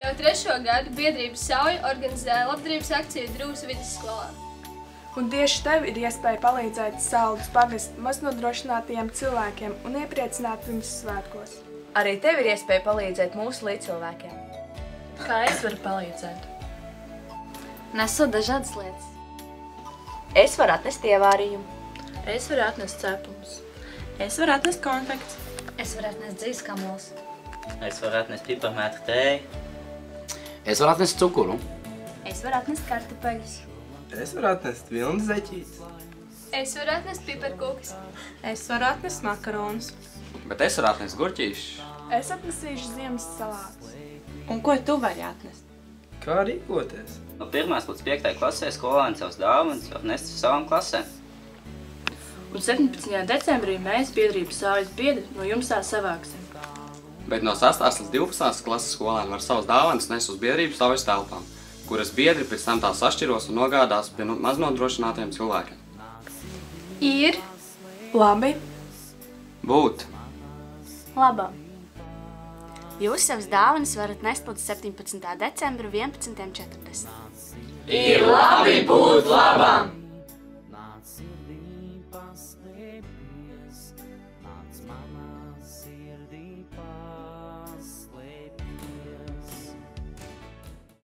Jau 3. gadu biedrība Sauja organizē labdarības akciju Drūsu vidusskolā. Un tieši tev ir iespēja palīdzēt Saldus pagasta maznodrošinātajiem cilvēkiem un iepriecināt viņus svētkos. Arī tev ir iespēja palīdzēt mūsu līdzcilvēkiem. Kā es varu palīdzēt? Nesot dažādas lietas. Es varu atnest ievārījumu. Es varu atnest cepumus. Es varu atnest konfekts. Es varu atnest dzīves kamols. Es varu atnest piparmētru tēju. Es varu atnest cukuru. Es varu atnest kartupeļus. Es varu atnest vilnas zeķītes. Es varu atnest piparkūkas. Es varu atnest makaronus. Bet es varu atnest gurķīšus. Es atnesīšu ziemas salātus. Un ko tu vari atnest? Kā rīkoties? No 1. līdz 5. klasē skolēni savas dāvanas var nest uz savām klasēm. Un 17. decembrī mēs biedrības Saujas biedri no jums tā savāksim. Bet no 6. līdz 12. klases skolēni var savas dāvanas nest uz biedrības Saujas telpām, kuras biedri pēc tam tās sašķiros un nogādās pie maznodrošinātiem cilvēkiem. Ir. Labi. Būt. Labā. Jūs savas dāvanas varat nest līdz 17. decembra 11:40. Ir labi būt labam! Nāc sirdī paslēpies, nāc manā